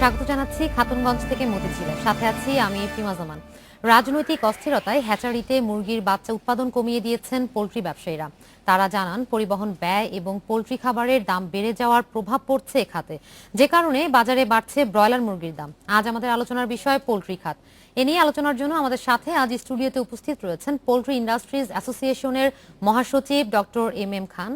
স্বাগত জানাচ্ছি খাতুনগঞ্জ থেকে মতিঝিলের সাথে আছি আমি ফিমা জামান। রাজনৈতিক অস্থিরতায় হ্যাচারিতে মুরগির বাচ্চা উৎপাদন কমিয়ে দিয়েছেন পোল্ট্রি ব্যবসায়ীরা। তারা জানান পরিবহন ব্যয় এবং পোল্ট্রি খাবারের দাম বেড়ে যাওয়ার প্রভাব পড়ছে এ খাতে, যে কারণে বাজারে বাড়ছে ব্রয়লার মুরগির দাম। আজ আমাদের আলোচনার বিষয় পোল্ট্রি খাত। এ নিয়ে আলোচনার জন্য আমাদের সাথে আজ স্টুডিওতে উপস্থিত রয়েছেন পোল্ট্রি ইন্ডাস্ট্রিজ অ্যাসোসিয়েশনের মহাসচিব ডক্টর এম খান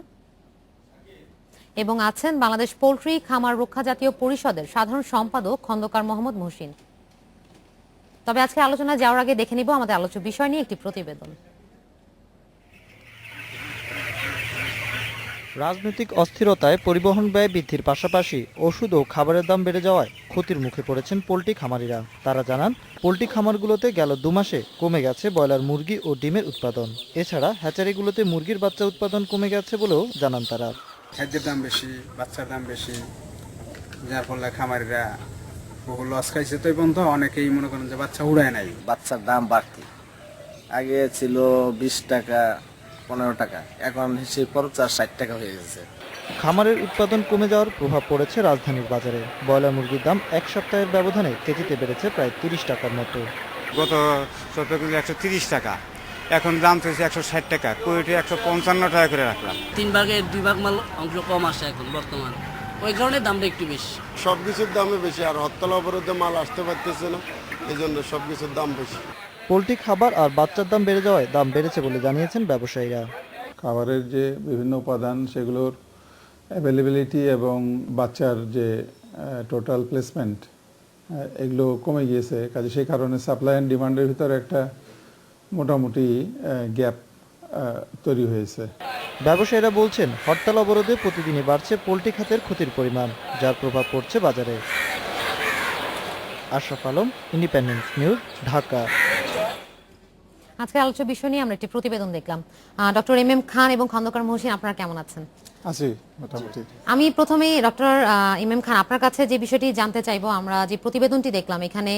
এবং আছেন বাংলাদেশ পোল্ট্রি খামার রক্ষা জাতীয় পরিষদের সাধারণ সম্পাদক খন্দকার মোহাম্মদ মহসিন। তবে আজকে আলোচনা যাওয়ার আগে দেখে নিব আমাদের আলোচ্য বিষয় নিয়ে একটি প্রতিবেদন। রাজনৈতিক অস্থিরতায় পরিবহন ব্যয় বৃদ্ধির পাশাপাশি ওষুধ ও খাবারের দাম বেড়ে যাওয়ায় ক্ষতির মুখে পড়েছেন পোল্ট্রি খামারিরা। তারা জানান পোল্ট্রি খামারগুলোতে গেল 2 মাসে কমে গেছে ব্রয়লার মুরগি ও ডিমের উৎপাদন। এছাড়া হ্যাচারিগুলোতে মুরগির বাচ্চা উৎপাদন কমে গেছে বলেও জানান তারা। খাদ্যের দাম বেশি, বাচ্চার দাম বেশি, যার ফলে খামারিরা বহু লস খাইছে। তো এই পর্যন্ত অনেকেই মনে করেন যে বাচ্চা উড়ায় নাই। বাচ্চার দাম বাড়তি, আগে ছিল 20 টাকা 15 টাকা, এখন হিসেবে 50-60 টাকা হয়ে গেছে। খামারের উৎপাদন কমে যাওয়ার প্রভাব পড়েছে রাজধানীর বাজারে। ব্রয়লার মুরগির দাম এক সপ্তাহের ব্যবধানে কেজিতে বেড়েছে প্রায় 30 টাকার মতো। গত 14 কেজি 130 টাকা, এখন দাম চলছে 160 টাকা, কোয়েটে 155 টাকা করে রাখলাম। 3 ভাগের 2 ভাগ মাল অংশ কম আসে এখন বর্তমান, ওই কারণে দামটা একটু বেশি। সব কিছুর দামে বেশি, আর হরতাল অবরোধে মাল আসতে পারতেছে না, এই জন্য সব কিছুর দাম বেশি। পোল্ট্রি খাবার আর বাচ্চার দাম বেড়ে যাওয়ায় দাম বেড়েছে বলে জানিয়েছেন ব্যবসায়ীরা। খাবারের যে বিভিন্ন উপাদান সেগুলোর অ্যাভেলেবিলিটি এবং বাচ্চার যে টোটাল প্লেসমেন্ট এগুলো কমে গিয়েছে, কাজে সেই কারণে সাপ্লাই অ্যান্ড ডিমান্ডের ভিতরে একটা মোটামুটি গ্যাপ তৈরি হয়েছে। ব্যবসায়ীরা বলছেন হরতাল অবরোধে প্রতিদিনই বাড়ছে পোল্ট্রি খাতের ক্ষতির পরিমাণ, যার প্রভাব পড়ছে বাজারে। Ashraf Alam, independent news, Dhaka. আজকে আলোচ্য বিষয় নিয়ে আমরা একটি প্রতিবেদন দেখলাম। ডক্টর এম খান এবং খন্দকার মহসিন, আপনারা কেমন আছেন? আছি মোটামুটি। আমি প্রথমেই ডক্টর এম খান আপনার কাছে যে বিষয়টি জানতে চাইবো, আমরা যে প্রতিবেদনটি দেখলাম এখানে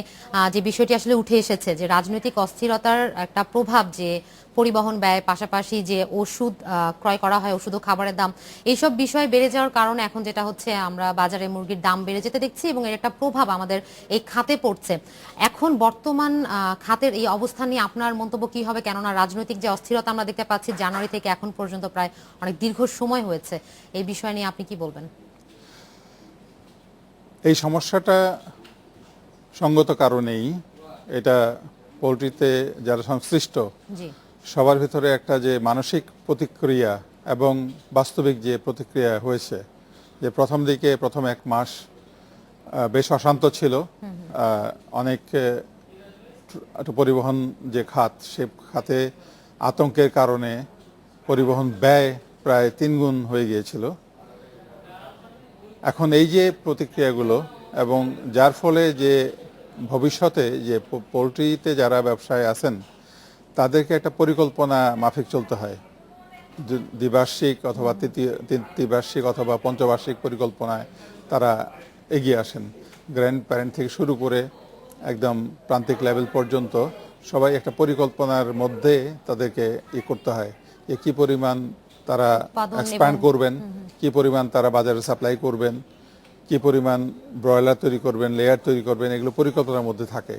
যে বিষয়টি আসলে উঠে এসেছে যে রাজনৈতিক অস্থিরতার একটা প্রভাব, যে পরিবহন ব্যয় পাশাপাশি যে ওষুধ ক্রয় করা হয়, ওষুধ ও খাবারের দাম, এইসব বিষয় বেড়ে যাওয়ার কারণে এখন যেটা হচ্ছে আমরা বাজারে মুরগির দাম বেড়ে যেতে দেখছি এবং এর একটা প্রভাব আমাদের এই খাতে পড়ছে। এখন বর্তমান খাতের এই অবস্থা নিয়ে আপনার মন্তব্য কি হবে? কেননা রাজনৈতিক যে অস্থিরতা আমরা দেখতে পাচ্ছি জানুয়ারি থেকে এখন পর্যন্ত প্রায় অনেক দীর্ঘ সময় হয়েছে, এই বিষয় নিয়ে আপনি কি বলবেন? এই সমস্যাটা সঙ্গত কারণেই, এটা পোলট্রিতে যারা সংশ্লিষ্ট জি, সবার ভিতরে একটা যে মানসিক প্রতিক্রিয়া এবং বাস্তবিক যে প্রতিক্রিয়া হয়েছে, যে প্রথম 1 মাস বেশ অশান্ত ছিল। অনেক পরিবহন যে খাত, সে খাতে আতঙ্কের কারণে পরিবহন ব্যয় প্রায় 3 গুণ হয়ে গিয়েছিল। এখন এই যে প্রতিক্রিয়াগুলো, এবং যার ফলে যে ভবিষ্যতে যে পোলট্রিতে যারা ব্যবসায় আছেন তাদেরকে একটা পরিকল্পনা মাফিক চলতে হয়। দ্বিবার্ষিক অথবা ত্রিবার্ষিক অথবা পঞ্চবার্ষিক পরিকল্পনায় তারা এগিয়ে আসেন। গ্র্যান্ড প্যারেন্ট থেকে শুরু করে একদম প্রান্তিক লেভেল পর্যন্ত সবাই একটা পরিকল্পনার মধ্যে তাদেরকে করতে হয় যে কী পরিমাণ তারা এক্সপ্যান্ড করবেন, কি পরিমাণ তারা বাজারে সাপ্লাই করবেন, কি পরিমাণ ব্রয়লার তৈরি করবেন, লেয়ার তৈরি করবেন, এগুলো পরিকল্পনার মধ্যে থাকে।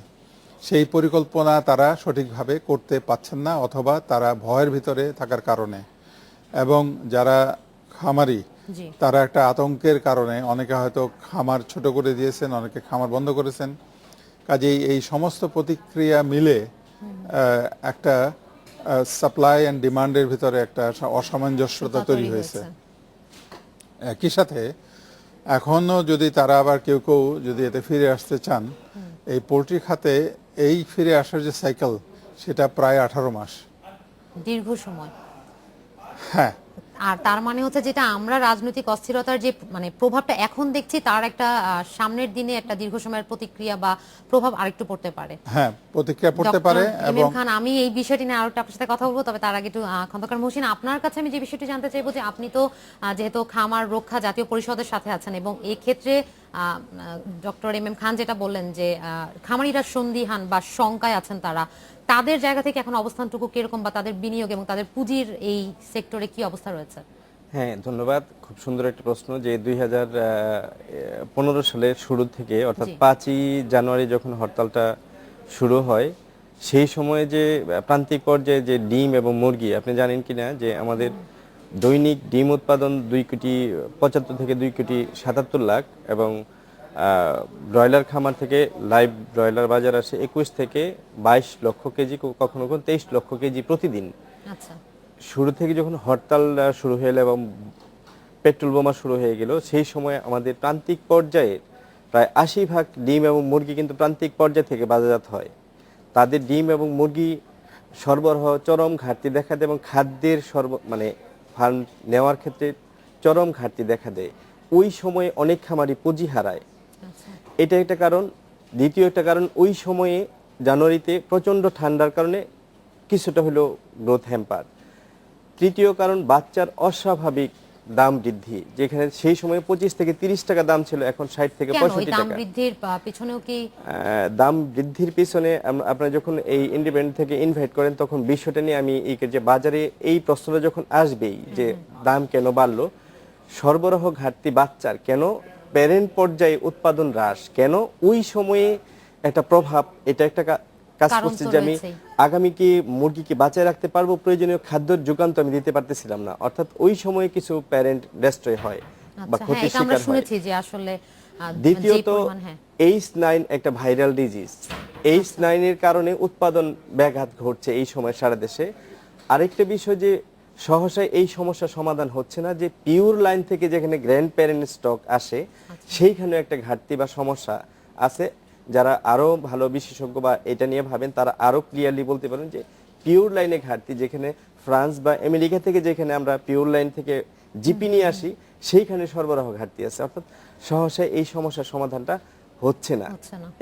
সেই পরিকল্পনা তারা সঠিকভাবে করতে পারছেন না, অথবা তারা ভয়ের ভিতরে থাকার কারণে, এবং যারা খামারি তারা একটা আতঙ্কের কারণে অনেকে হয়তো খামার ছোট করে দিয়েছেন, অনেকে খামার বন্ধ করেছেন। কাজেই এই সমস্ত প্রতিক্রিয়া মিলে একটা সাপ্লাই অ্যান্ড ডিমান্ডের ভিতরে একটা অসামঞ্জস্যতা তৈরি হয়েছে। একই সাথে এখনও যদি তারা আবার কেউ যদি এতে ফিরে আসতে চান, এই পোলট্রি খাতে এই ফিরে আসার যে সাইকেল, সেটা প্রায় 18 মাস, দীর্ঘ সময়। হ্যাঁ, আর তার মানে হচ্ছে যেটা আমরা রাজনৈতিক অস্থিরতার যে প্রভাবটা এখন দেখছি, তার একটা সামনের দিনে একটা দীর্ঘ সময়ের প্রতিক্রিয়া বা প্রভাব আরেকটু পড়তে পারে। হ্যাঁ, প্রতিক্রিয়া পড়তে পারে। এবং খান, আমি এই বিষয়টি নিয়ে আরেকটু আপনার সাথে কথা বলবো, তবে তার আগে একটু খন্দকার মহসিন, আপনার কাছে আমি যে বিষয়টি জানতে চাইবো যে আপনি তো যেহেতু খামার রক্ষা জাতীয় পরিষদের সাথে আছেন, এবং এই ক্ষেত্রে ডক্টর এম খান যেটা বললেন যে খামারিরা সন্দিহান বা শঙ্কায় আছেন, তাদের জায়গা থেকে এখন অবস্থানটুকু কিরকম, বা তাদের বিনিয়োগ এবং তাদের পুঁজির এই সেক্টরে কি অবস্থা রয়েছে? হ্যাঁ, ধন্যবাদ। খুব সুন্দর একটা প্রশ্ন যে 2015 সালের শুরু থেকে অর্থাৎ জি। 5ই জানুয়ারি যখন হরতালটা শুরু হয় সেই সময়ে যে প্রান্তিক পর্যায়ে যে ডিম এবং মুরগি আপনি জানেন কিনা যে আমাদের দৈনিক ডিম উৎপাদন 2,75 থেকে 2,77 লাখ এবং ব্রয়লার খামার থেকে লাইভ ব্রয়লার বাজার আসে 21 থেকে 22 লক্ষ কেজি, কখনো কখনো 23 লক্ষ কেজি প্রতিদিন। আচ্ছা, শুরু থেকে যখন হরতাল শুরু হয়ে গেল এবং পেট্রোল বোমা শুরু হয়ে গেল সেই সময় আমাদের প্রান্তিক পর্যায়ে প্রায় 80% ডিম এবং মুরগি কিন্তু প্রান্তিক পর্যায় থেকে বাজারজাত হয়। তাদের ডিম এবং মুরগি সরবরাহ চরম ঘাটতি দেখা দেয় এবং খাদ্যের মানে ফান্ড নেওয়ার ক্ষেত্রে চরম ঘাটতি দেখা দেয়। ওই সময়ে অনেক খামারি পুঁজি হারায়, আচ্ছা। এটা একটা কারণ। দ্বিতীয় একটা কারণ, ওই সময়ে জানুয়ারিতে প্রচণ্ড ঠান্ডার কারণে কিছুটা হলো গ্রোথ হ্যাম্পার। তৃতীয় কারণ, বাচ্চার অস্বাভাবিক দাম বৃদ্ধি, যেখানে সেই সময় 25 থেকে 30 টাকা দাম ছিল, এখন 60 থেকে কেন 65 ওই দাম টাকা। বৃদ্ধির পিছনেও কি দাম বৃদ্ধির পিছনে আপনারা যখন এই ইন্ডিপেন্ডেন্ট থেকে ইনভাইট করেন তখন বিষয়টা নিয়ে আমি যে বাজারে এই প্রশ্নটা যখন আসবেই যে দাম কেন বাড়লো, সরবরাহ ঘাটতি বাচ্চার কেন, প্যারেন্ট পর্যায়ে উৎপাদন হ্রাস কেন, ওই সময়ে একটা প্রভাব, এটা একটা কাজ কারণ করছে তো যে আমি রয়েছেই। আগামী কি মুরগিকে বাঁচায় রাখতে পারবো, প্রয়োজনীয় খাদ্যের যোগান তো আমি দিতে পারতেছিলাম না, অর্থাৎ ওই সময়ে কিছু প্যারেন্ট ডেস্ট্রয় হয় বা আচ্ছা, হ্যাঁ, ক্ষতির এটা আমরা শিকার হয়। শুনেছি যে আসলে দ্বিতীয়ত যে পরিমাণ, হ্যাঁ। H9 একটা ভাইরাল ডিজিজ, H9 এর কারণে উৎপাদন ব্যাঘাত ঘটছে এই সময় সারা দেশে। আরেকটা বিষয় যে সহসায় এই সমস্যার সমাধান হচ্ছে না, যে পিওর লাইন থেকে যেখানে গ্র্যান্ড প্যারেন্ট স্টক আসে সেইখানে একটা ঘাটতি বা সমস্যা আছে। যারা আরো ভালো বিশেষজ্ঞ বা এটা নিয়ে ভাবেন তারা আরো ক্লিয়ারলি বলতে পারেন যে পিওর লাইনে ঘাটতি, যেখানে ফ্রান্স বা আমেরিকা থেকে যেখানে আমরা পিওর লাইন থেকে জিপি নিয়ে আসি সেইখানে সরবরাহ ঘাটতি আছে, অর্থাৎ সহসায় এই সমস্যার সমাধানটা হচ্ছে না।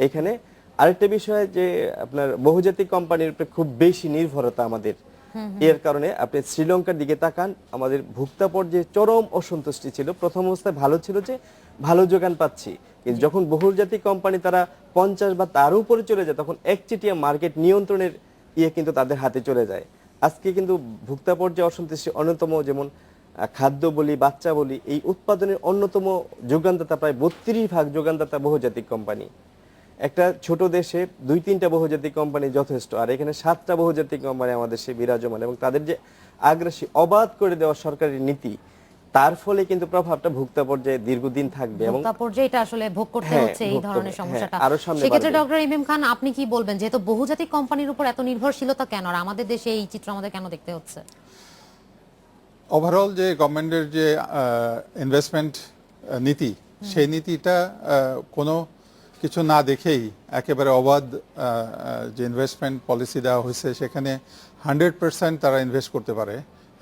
এখানে আরেকটা বিষয় যে আপনার বহুজাতিক কোম্পানির উপরে খুব বেশি নির্ভরতা আমাদের, এর কারণে আপনি শ্রীলঙ্কার দিকে তাকান, আমাদের ভোক্তা পর্যায়ে চরম অসন্তুষ্টি ছিল। প্রথম অবস্থায় ভালো ছিল যে ভালো যোগান পাচ্ছি, কিন্তু যখন বহুজাতিক কোম্পানি তারা 50 বা তার উপরে চলে যায় তখন একচেটিয়া মার্কেট নিয়ন্ত্রণের কিন্তু তাদের হাতে চলে যায়। আজকে কিন্তু ভোক্তা পর্যায়ে অসন্তুষ্টি অন্যতম, যেমন খাদ্য বলি, বাচ্চা বলি, এই উৎপাদনের অন্যতম যোগানদাতা প্রায় 32% যোগানদাতা বহুজাতিক কোম্পানি। একটা ছোট দেশে 2-3টা বহুজাতিক কোম্পানি যথেষ্ট, আর এখানে 7টা বহুজাতিক কোম্পানি আমাদের দেশে বিরাজমান, এবং তাদের যে আগ্রাসী অবাধ করে দেওয়া সরকারি নীতি, তার ফলে কিন্তু প্রভাবটা ভোক্তা পর্যায়ে দীর্ঘদিন থাকবে এবং ভোক্তা পর্যায়ে এটা আসলে ভোগ করতে হ্যাঁ, হচ্ছে এই ভোগ ধরনের করবে, সমস্যাটা। হ্যাঁ, আরো সামনে সেক্ষেত্রে বাড়বে। ডক্টর ইমাম খান, আপনি কি বলবেন, যেহেতু বহুজাতিক কোম্পানির উপর এত নির্ভরশীলতা কেন, আর আমাদের দেশে এই চিত্র আমাদের কেন দেখতে হচ্ছে? ওভারঅল যে গভর্নমেন্টের যে ইনভেস্টমেন্ট নীতি, সেই নীতিটা কোনো কিছু না দেখেই একেবারে অবাধ যে ইনভেস্টমেন্ট পলিসি দেওয়া হয়েছে, সেখানে 100% তারা ইনভেস্ট করতে পারে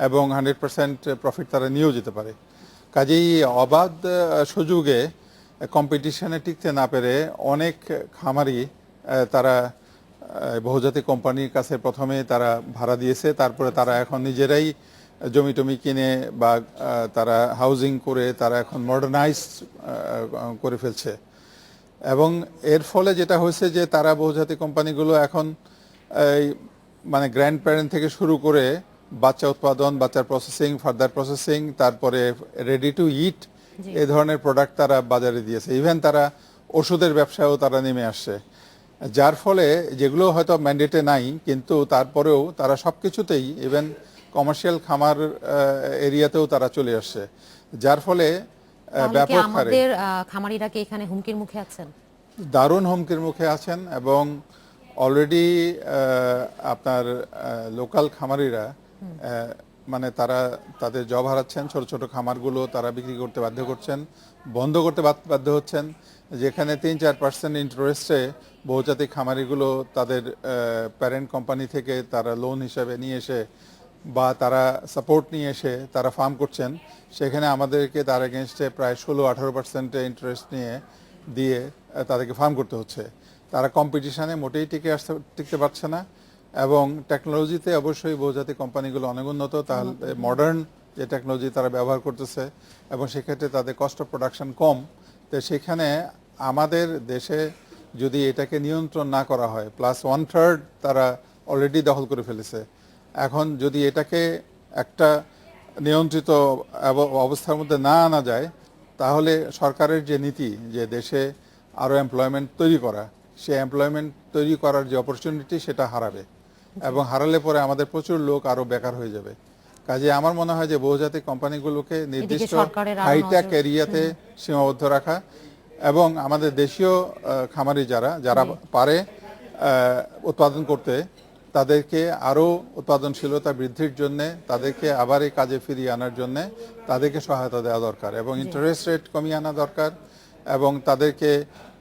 এবং 100% প্রফিট তারা নিয়েও যেতে পারে। কাজেই অবাধ সুযোগে কম্পিটিশনে টিকতে না পেরে অনেক খামারি তারা বহুজাতিক কোম্পানির কাছে প্রথমে তারা ভাড়া দিয়েছে, তারপরে তারা এখন নিজেরাই জমি টমি কিনে বা তারা হাউজিং করে তারা এখন মডার্নাইজ করে ফেলছে। এবং এর ফলে যেটা হয়েছে যে তারা বহুজাতিক কোম্পানিগুলো এখন মানে গ্র্যান্ড প্যারেন্ট থেকে শুরু করে বাচ্চা উৎপাদন, বাচ্চার প্রসেসিং, ফার্দার প্রসেসিং, তারপরে রেডি টু ইট, এই ধরনের প্রোডাক্ট তারা বাজারে দিয়েছে। ইভেন তারা ওষুধের ব্যবসায়ও তারা নেমে আসছে, যার ফলে যেগুলো হয়তো ম্যান্ডেটে নাই কিন্তু তারপরেও তারা সব কিছুতেই, ইভেন কমার্শিয়াল খামার এরিয়াতেও তারা চলে আসছে, যার ফলে ব্যাপক হারে আমাদের খামারিরা কি এখানে হুমকির মুখে আছেন? দারুণ হুমকির মুখে আছেন। এবং অলরেডি আপনার লোকাল খামারিরা মানে তারা তাদের জব হারাচ্ছেন, ছোট ছোট খামারগুলো তারা বিক্রি করতে বাধ্য করছেন, বন্ধ করতে বাধ্য হচ্ছেন, যেখানে 3-4% ইন্টারেস্টে বহুজাতিক খামারিগুলো তাদের প্যারেন্ট কোম্পানি থেকে তারা লোন হিসাবে নিয়ে এসে বা তারা সাপোর্ট নিয়ে এসে তারা ফার্ম করছেন। সেখানে আমাদেরকে তার এগেনস্টে প্রায় 16-18% ইন্টারেস্ট দিয়ে তাদেরকে ফার্ম করতে হচ্ছে। তারা কম্পিটিশনে মোটেই টিকতে পারছে না। এবং টেকনোলজিতে অবশ্যই বহুজাতিক কোম্পানিগুলো অনেক উন্নত, তাহলে মডার্ন যে টেকনোলজি তারা ব্যবহার করতেছে এবং সেক্ষেত্রে তাদের কস্ট অফ প্রোডাকশন কম। তো সেখানে আমাদের দেশে যদি এটাকে নিয়ন্ত্রণ না করা হয়, প্লাস 1/3 তারা অলরেডি দখল করে ফেলেছে, এখন যদি এটাকে একটা নিয়ন্ত্রিত অবস্থার মধ্যে না আনা যায়, তাহলে সরকারের যে নীতি যে দেশে আরও এমপ্লয়মেন্ট তৈরি করা, সেই এমপ্লয়মেন্ট তৈরি করার যে অপরচুনিটি সেটা হারাবে, এবং হারালে পরে আমাদের প্রচুর লোক আরও বেকার হয়ে যাবে। কাজে আমার মনে হয় যে বহুজাতিক কোম্পানিগুলোকে নির্দিষ্ট সরকারের আরো হাইটেক নজর- এরিয়াতে সীমাবদ্ধ রাখা, এবং আমাদের দেশীয় খামারি যারা পারে উৎপাদন করতে, তাদেরকে আরও উৎপাদনশীলতা বৃদ্ধির জন্য, তাদেরকে আবার এই কাজে ফিরিয়ে আনার জন্য তাদেরকে সহায়তা দেওয়া দরকার, এবং ইন্টারেস্ট রেট কমিয়ে আনা দরকার, এবং তাদেরকে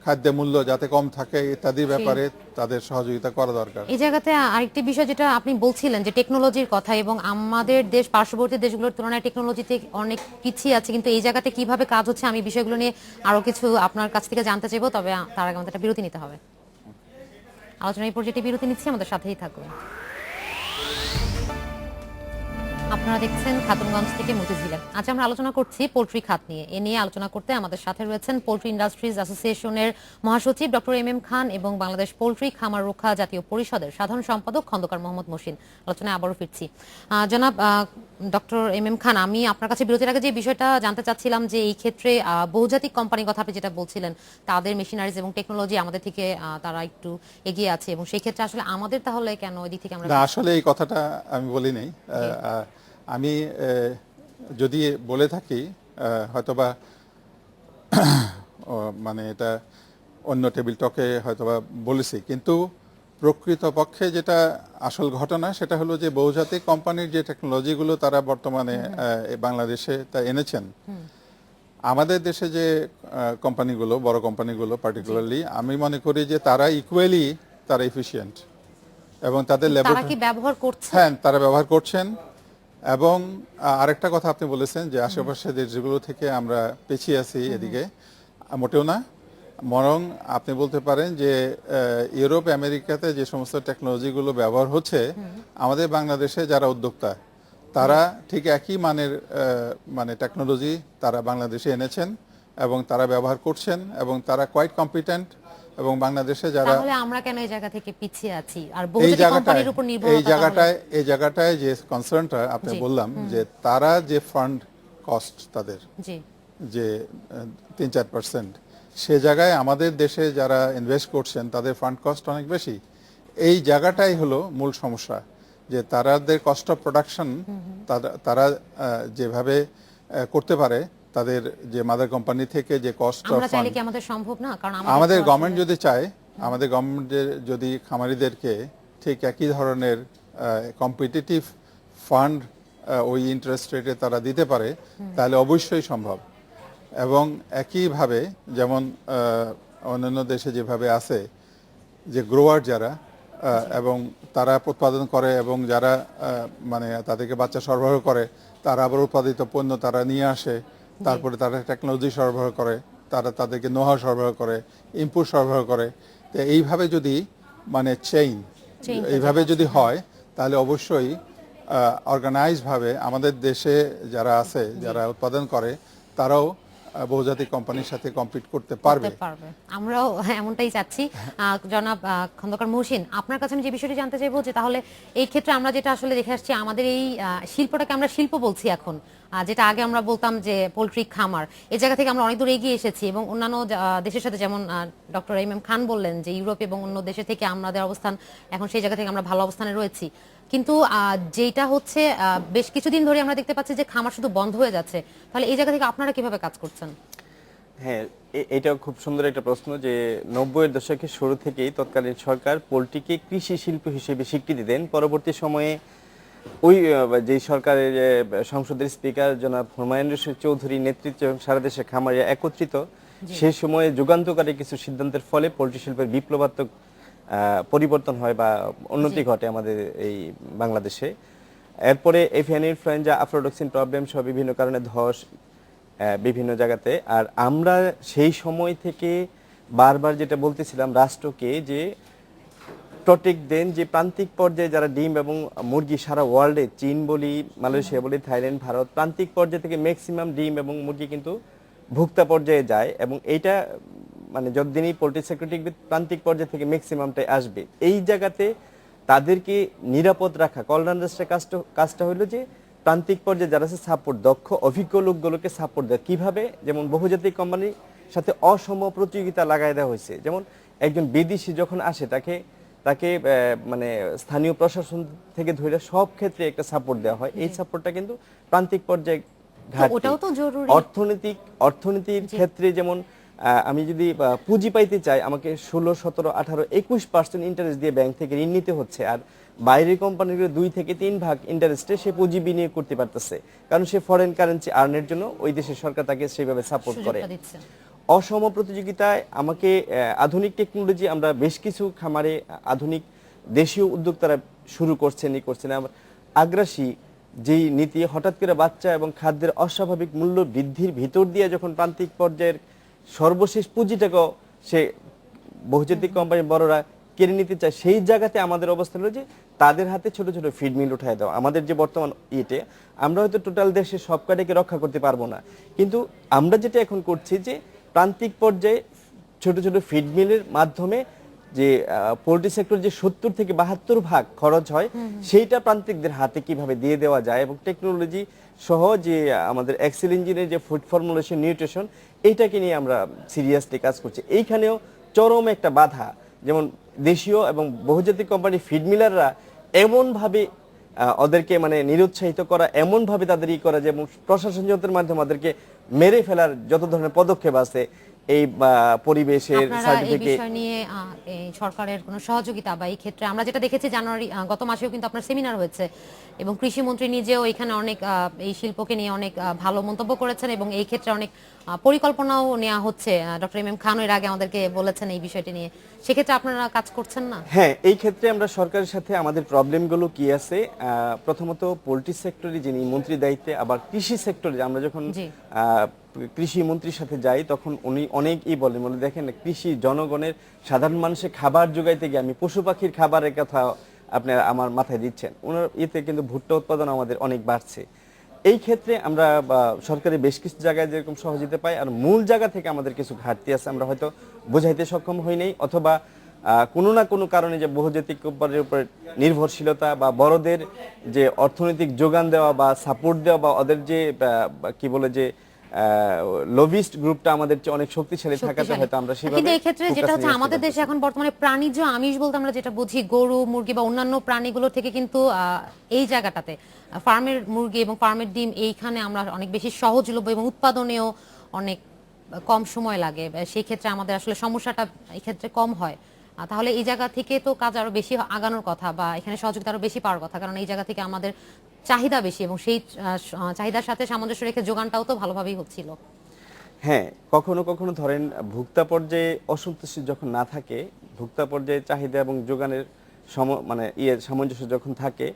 খাদ্য মূল্য যাতে কম থাকে ইত্যাদি ব্যাপারে তাদের সহযোগিতা করা দরকার। এই জায়গাতে আরেকটি বিষয় যেটা আপনি বলছিলেন যে টেকনোলজির কথা, এবং আমাদের দেশ পার্শ্ববর্তী দেশগুলোর তুলনায় টেকনোলজিতে অনেক পিছিয়ে আছে, কিন্তু এই জায়গাতে কিভাবে কাজ হচ্ছে আমি বিষয়গুলো নিয়ে আরো কিছু আপনার কাছ থেকে জানতে চাইবো। তবে তার আগে আমাদের একটা বিরতি নিতে হবে। আলোচনা এই পর্যায়ে বিরতি নিচ্ছি, আমাদের সাথেই থাকুন। আপনারা দেখছেন খাতুনগঞ্জ থেকে মতিঝিলে। আজ আমরা আলোচনা করছি পোল্ট্রি খাত নিয়ে। এ নিয়ে আলোচনা করতে আমাদের সাথে রয়েছেন পোল্ট্রি ইন্ডাস্ট্রিজ অ্যাসোসিয়েশনের মহাসচিব ডক্টর এম খান এবং বাংলাদেশ পোল্ট্রি খামার রক্ষা জাতীয় পরিষদের সাধারণ সম্পাদক খন্দকার মোহাম্মদ মহসিন। আলোচনায় আবারও ফিরছি। জনাব ডক্টর এম খান, আমি আপনার কাছে বিরতির আগে যে বিষয়টা জানতে চাচ্ছিলাম যে এই ক্ষেত্রে বহুজাতিক কোম্পানির কথা আপনি যেটা বলছিলেন, তাদের মেশিনারিজ এবং টেকনোলজি আমাদের থেকে তারা একটু এগিয়ে আছে, এবং সেই ক্ষেত্রে আসলে আমাদের তাহলে কেন ওই দিক থেকে আমরা না, আসলে এই কথাটা আমি বলি নাই। আমি যদি বলে থাকি হয়তোবা মানে এটা অন্য টেবিল টকে হয়তোবা বলেছি, কিন্তু প্রকৃতপক্ষে যেটা আসল ঘটনা সেটা হলো যে বহুজাতিক কোম্পানির যে টেকনোলজিগুলো তারা বর্তমানে বাংলাদেশে তা এনেছেন, আমাদের দেশে যে কোম্পানিগুলো, বড় কোম্পানিগুলো পার্টিকুলারলি, আমি মনে করি যে তারা ইকুয়ালি তারা এফিশিয়েন্ট, এবং তাদের তারা কি ব্যবহার করছে? হ্যাঁ, তারা ব্যবহার করছেন। এবং আরেকটা কথা আপনি বলেছেন যে আশেপাশে দেশগুলো থেকে আমরা পিছিয়ে আছি, এদিকে মোটেও না, বরং আপনি বলতে পারেন যে ইউরোপ আমেরিকাতে যে সমস্ত টেকনোলজিগুলো ব্যবহার হচ্ছে, আমাদের বাংলাদেশে যারা উদ্যোক্তা তারা ঠিক একই মানের মানে টেকনোলজি তারা বাংলাদেশে এনেছেন এবং তারা ব্যবহার করছেন, এবং তারা কোয়াইট কম্পিটেন্ট। এবং বাংলাদেশে যারা, তাহলে আমরা কেন এই জায়গা থেকে পিছিয়ে আছি আর বহুজাতিক কোম্পানির উপর নির্ভরতা? এই জায়গাটায় যে কনসার্নটা আপনি বললাম যে তারা যে ফান্ড কস্ট তাদের যে 3-4%, সে জায়গায় আমাদের দেশে যারা ইনভেস্ট করছেন তাদের ফান্ড কস্ট অনেক বেশি। এই জায়গাটাই হলো মূল সমস্যা, যে তাদের কস্ট অফ প্রোডাকশন তারা যেভাবে করতে পারে, তাদের যে মাদার কোম্পানি থেকে যে কস্ট অফ ফান্ড, কি আমাদের সম্ভব না? কারণ আমাদের গভর্নমেন্ট যদি চায়, আমাদের গভর্নমেন্টের যদি খামারিদেরকে ঠিক একই ধরনের কম্পিটিটিভ ফান্ড ওই ইন্টারেস্ট রেটে তারা দিতে পারে, তাহলে অবশ্যই সম্ভব। এবং একইভাবে যেমন অন্যান্য দেশে যেভাবে আছে যে গ্রোয়ার যারা এবং তারা উৎপাদন করে, এবং যারা মানে তাদেরকে বাচ্চা সরবরাহ করে, তারা আবার উৎপাদিত পণ্য তারা নিয়ে আসে, তারপরে তারা টেকনোলজি সরবরাহ করে, তারা তাদেরকে নোহা সরবরাহ করে, ইনপুট সরবরাহ করে। তো এইভাবে যদি মানে এইভাবে যদি হয়, তাহলে অবশ্যই অর্গানাইজভাবে আমাদের দেশে যারা আছে, যারা উৎপাদন করে, তারাও বহুজাতিক কোম্পানির সাথে কম্পিট করতে পারবে। আমরাও এমনটাই চাচ্ছি। জনাব খন্দকার মহসিন, আপনার কাছে আমি যে বিষয়টি জানতে চাইবো যে তাহলে এই ক্ষেত্রে আমরা যেটা আসলে দেখে আসছি, আমাদের এই শিল্পটাকে আমরা শিল্প বলছি এখন, যেটা আগে আমরা বলতাম যে পোল্ট্রি খামার, এই জায়গা থেকে আমরা অনেক দূর এগিয়ে এসেছি, এবং অন্যান্য দেশের সাথে, যেমন ডক্টর এম খান বললেন যে ইউরোপ এবং অন্য দেশে থেকে আমাদের অবস্থান এখন সেই জায়গা থেকে আমরা ভালো অবস্থানে রয়েছি। কিন্তু যেটা হচ্ছে বেশ কিছুদিন ধরে আমরা দেখতে পাচ্ছি যে খামার শুধু বন্ধ হয়ে যাচ্ছে। তাহলে এই জায়গা থেকে আপনারা কিভাবে কাজ করছেন? হ্যাঁ, এটা খুব সুন্দর একটা প্রশ্ন, যে 90-এর দশকের শুরু থেকেই তৎকালীন সরকার পোল্ট্রিকে কৃষি শিল্প হিসেবে স্বীকৃতি দেন। পরবর্তী সময়ে ওই যে সরকারের সংসদের স্পিকার জনাব হুমায়ুন রশিদ চৌধুরী নেতৃত্বে সারা দেশে খামারিরা একত্রিত, সেই সময়ে যুগান্তকারী কিছু সিদ্ধান্তের ফলে পোল্ট্রি শিল্পের বিপ্লবাত্মক পরিবর্তন হয় বা উন্নতি ঘটে আমাদের এই বাংলাদেশে। এরপরে এভিয়ান ইনফ্লুয়েঞ্জা, আফ্লোটক্সিন প্রবলেম সহ বিভিন্ন কারণে ধস বিভিন্ন জায়গাতে। আর আমরা সেই সময় থেকে বারবার যেটা বলতেছিলাম রাষ্ট্রকে, যে প্রটেক্ট দেন, যে প্রান্তিক পর্যায়ে যারা ডিম এবং মুরগি সারা ওয়ার্ল্ডে, চীন বলি, মালয়েশিয়া বলি, থাইল্যান্ড, ভারত, প্রান্তিক পর্যায়ে থেকে ম্যাক্সিমাম ডিম এবং মুরগি কিন্তু ভোক্তা পর্যায়ে যায়, এবং এইটা মানে যতদিনই পোল্ট্রি সিকিউরিটি প্রান্তিক পর্যায়ে থেকে ম্যাক্সিমামটাই আসবে। এই জায়গাতে তাদেরকে নিরাপদ রাখা, কলরান্ডার্সের কাজটা হলো যে প্রান্তিক পর্যায়ে যারা আছে সাপোর্ট, দক্ষ অভিজ্ঞ লোকগুলোকে সাপোর্ট দেয় কিভাবে, যেমন বহুজাতিক কোম্পানির সাথে অসম প্রতিযোগিতা লাগাই দেওয়া হয়েছে। যেমন একজন বিদেশি যখন আসে তাকে মানে স্থানীয় প্রশাসন থেকে ধরে সব ক্ষেত্রে একটা সাপোর্ট দেওয়া হয়। এই সাপোর্টটা কিন্তু প্রান্তিক পর্যায়ে ঘাটতি। ওটাও তো জরুরি। অর্থনীতির ক্ষেত্রে যেমন আমি যদি পুঁজি পাইতে চাই, আমাকে 16, 17, 18, 21% ইন্টারেস্ট দিয়ে ব্যাংক থেকে ঋণ নিতে হচ্ছে। আর বাইরের কোম্পানিগুলো 2 থেকে 3 ভাগ ইন্টারেস্টে সে পুঁজি বিনিয়োগ করতে পারতেছে, কারণ সে ফরেন কারেন্সি আর্নের জন্য ওই দেশের সরকার তাকে সেইভাবে সাপোর্ট করে। অসম প্রতিযোগিতায় আমাকে আধুনিক টেকনোলজি, আমরা বেশ কিছু খামারে আধুনিক দেশীয় উদ্যোক্তারা শুরু করছেন আগ্রাসী যেই নীতি, হঠাৎ করে বাচ্চা এবং খাদ্যের অস্বাভাবিক মূল্য বৃদ্ধির ভিতর দিয়ে যখন প্রান্তিক পর্যায়ের সর্বশেষ পুঁজিটাকেও সে বহুজাতিক কোম্পানির বড়রা কেড়ে নিতে চায়, সেই জায়গাতে আমাদের অবস্থা হলো যে তাদের হাতে ছোট ছোট ফিড মিল উঠায় দেওয়া। আমাদের যে বর্তমান ইয়েতে আমরা হয়তো টোটাল দেশে সব কাটাকে রক্ষা করতে পারবো না, কিন্তু আমরা যেটা এখন করছি যে প্রান্তিক পর্যায়ে ছোট ছোট ফিড মিলের মাধ্যমে যে পোল্ট্রি সেক্টর যে 70 থেকে 72 ভাগ খরচ হয়, সেইটা প্রান্তিকদের হাতে কিভাবে দিয়ে দেওয়া যায়, এবং টেকনোলজি সহ যে আমাদের এক্সেল ইঞ্জিনের যে ফুড ফর্মুলেশন, নিউট্রিশন, এইটাকে নিয়ে আমরা সিরিয়াসলি কাজ করছি। এইখানেও চরম একটা বাধা, যেমন দেশীয় এবং বহুজাতিক কোম্পানি ফিড মিলাররা এমনভাবে ওদেরকে মানে নিরুৎসাহিত করা, এমনভাবে তাদের করা যে প্রশাসন যন্ত্রের মাধ্যমে ওদেরকে মেরে ফেলার যত ধরনের পদক্ষেপ আছে, এই পরিবেশের সার্টিফিকেট নিয়ে সরকারের কোনো সহযোগিতা বা এই ক্ষেত্রে আমরা যেটা দেখেছি গত মাসেও কিন্তু আপনার সেমিনার হয়েছে এবং কৃষি মন্ত্রী নিজেও এখানে অনেক এই শিল্পকে নিয়ে অনেক ভালো মন্তব্য করেছেন এবং এই ক্ষেত্রে অনেক পরিকল্পনাও নেওয়া হচ্ছে। ডক্টর এম এম খান এর আগে আমাদেরকে বলেছেন এই বিষয়টি নিয়ে, সেক্ষেত্রে আপনারা কাজ করছেন না? হ্যাঁ, এই ক্ষেত্রে আমরা সরকারের সাথে আমাদের প্রবলেমগুলো কি আছে, প্রথমত পোল্ট্রি সেক্টরে যিনি মন্ত্রী দায়িত্বে, আবার কৃষি সেক্টরে আমরা যখন কৃষি মন্ত্রীর সাথে যাই তখন উনি অনেকই বলেন, দেখেন কৃষি জনগণের সাধারণ মানুষের খাবার যোগাইতে গিয়ে আমি পশু পাখির খাবারের কথা আপনারা আমার মাথায় দিচ্ছেন। ওনার ইয়েতে কিন্তু ভুট্টা উৎপাদন আমাদের অনেক বাড়ছে। এই ক্ষেত্রে আমরা সরকারি বেশ কিছু জায়গায় যেরকম সহযোগিতা পাই, আর মূল জায়গা থেকে আমাদের কিছু ঘাটতি আছে, আমরা হয়তো বোঝাইতে সক্ষম হই নাই, অথবা কোনো না কোনো কারণে যে বহুজাতিক কোম্পানির উপর নির্ভরশীলতা বা বড়দের যে অর্থনৈতিক যোগান দেওয়া বা সাপোর্ট দেওয়া বা ওদের যে কি বলে যে লবিস্ট গ্রুপটা আমাদের চেয়ে অনেক শক্তিশালী থাকাতে হয়তো আমরা সেভাবে। কিন্তু এই ক্ষেত্রে যেটা হচ্ছে আমাদের দেশে এখন বর্তমানে প্রাণীজ আমিষ বলতে আমরা যেটা বুঝি গরু, মুরগি বা অন্যান্য প্রাণীগুলো থেকে কিন্তু এই জায়গাটাতে ফার্মের মুরগি এবং ফার্মের ডিম এইখানে আমরা অনেক বেশি সহজলভ্য এবং উৎপাদনেও অনেক কম সময় লাগে, সেই ক্ষেত্রে আমাদের আসলে সমস্যাটা এই ক্ষেত্রে কম হয়। তাহলে এই জায়গা থেকে তো কাজ আরো বেশি আগানোর কথা বা এখানে সহযোগিতা আরো বেশি পাওয়ার কথা, কারণ এই জায়গা থেকে আমাদের চাহিদা বেশি এবং সেই চাহিদার সাথে সামঞ্জস্য রেখে যোগানটাও তো ভালোভাবেই হচ্ছিল। হ্যাঁ, কখনো কখনো ধরেন ভোক্তা পর্যায়ে অসন্তুষ্টি যখন না থাকে, ভোক্তা পর্যায়ে চাহিদা এবং যোগানের মানে সামঞ্জস্য যখন থাকে,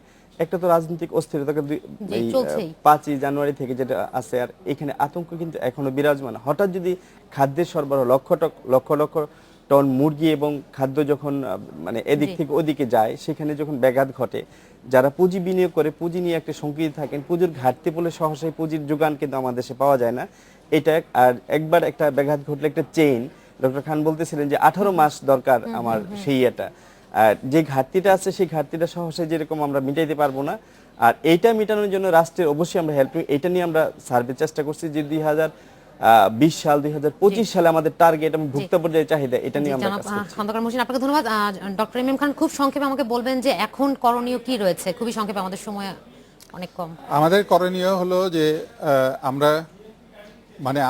একটা তো রাজনৈতিক অস্থিরতা 5ই জানুয়ারি থেকে যেটা আছে, আর এখানে আতঙ্ক কিন্তু এখনো বিরাজমান। হঠাৎ যদি খাদ্যের সরবরাহ লক্ষ লক্ষ টন মুরগি এবং খাদ্য যখন মানে এদিক থেকে ওদিকে যায়, সেখানে যখন ব্যাঘাত ঘটে, যারা পুঁজি বিনিয়োগ করে পুঁজি নিয়ে একটা শঙ্কিত থাকেন, পুঁজির ঘাটতি বলে সহসাই পুঁজির যোগান কিন্তু আমাদের দেশে পাওয়া যায় না। এটা আর একবার একটা ব্যাঘাত ঘটলে একটা চেইন, ডক্টর খান বলতেছিলেন যে 18 মাস দরকার আমার সেই এটা, আর যে ঘাটতিটা আছে সেই ঘাটতিটা সহসাই যেরকম আমরা মিটাইতে পারবো না। আর এইটা মেটানোর জন্য রাষ্ট্রের অবশ্যই আমরা হেল্প, এটা নিয়ে আমরা সার্ভে চেষ্টা করছি যে 2020 সাল 2025 সালে আমাদের টার্গেট এবং ভোক্তা পর্যায়ে চাহিদা, এটা নিয়ে আমরা কাজ করছি। খন্দকার মহসিন, আপনাকে ধন্যবাদ। ডক্টর এম এম খান, খুব সংক্ষেপে আমাকে বলবেন যে এখন করণীয় কি রয়েছে, খুবই সংক্ষেপে, আমাদের সময় অনেক কম। আমাদের করণীয় হলো যে আমরা মানে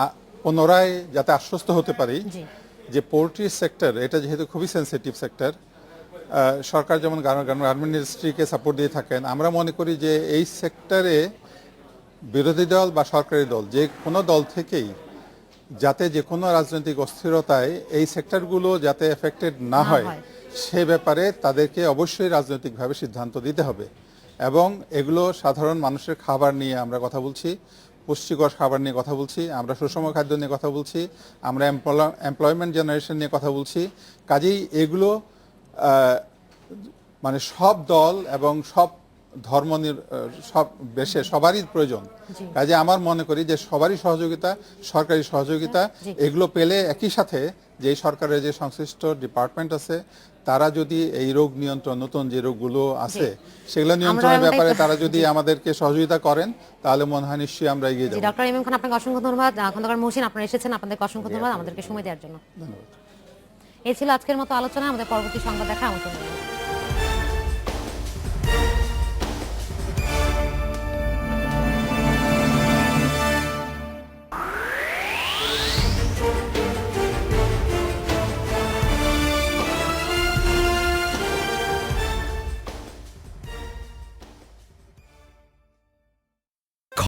পুনরায় যাতে আশ্বস্ত হতে পারি যে পোল্ট্রি সেক্টর এটা যেহেতু খুবই সেন্সিটিভ সেক্টর, সরকার যেমন গার্মেন্ট ইন্ডাস্ট্রিকে সাপোর্ট দিয়ে থাকেন, আমরা মনে করি যে এই সেক্টরে বিরোধী দল বা সরকারি দল যে কোনো দল থেকেই যাতে যে কোনো রাজনৈতিক অস্থিরতায় এই সেক্টরগুলো যাতে এফেক্টেড না হয় সে ব্যাপারে তাদেরকে অবশ্যই রাজনৈতিকভাবে সিদ্ধান্ত দিতে হবে। এবং এগুলো সাধারণ মানুষের খাবার নিয়ে আমরা কথা বলছি, পুষ্টিকর খাবার নিয়ে কথা বলছি, আমরা সুষম খাদ্য নিয়ে কথা বলছি, আমরা এমপ্লয়মেন্ট জেনারেশন নিয়ে কথা বলছি। কাজেই এগুলো মানে সব দল এবং সব ধর্ম সব দেশে সবারই প্রয়োজন। কাজে আমার মনে করি যে সবারই সহযোগিতা, সরকারি সহযোগিতা এগুলো পেলে একই সাথে যে সরকারের যে সংশ্লিষ্ট ডিপার্টমেন্ট আছে তারা যদি এই রোগ নিয়ন্ত্রণ, নতুন যে রোগগুলো আছে সেগুলো নিয়ন্ত্রণের ব্যাপারে তারা যদি আমাদেরকে সহযোগিতা করেন তাহলে মনে হয় নিশ্চয়ই আমরা এগিয়ে যাবো। ডক্টর ইমাম খান, আপনাকে অসংখ্য ধন্যবাদ। খন্দকার মহসিন, আপনারা এসেছেন, আপনাদেরকে অসংখ্য ধন্যবাদ আমাদেরকে সময় দেওয়ার জন্য। ধন্যবাদ। এই ছিল আজকের মতো আলোচনা। আমাদের পরবর্তী সংবাদ দেখার আমন্ত্রণ রইল।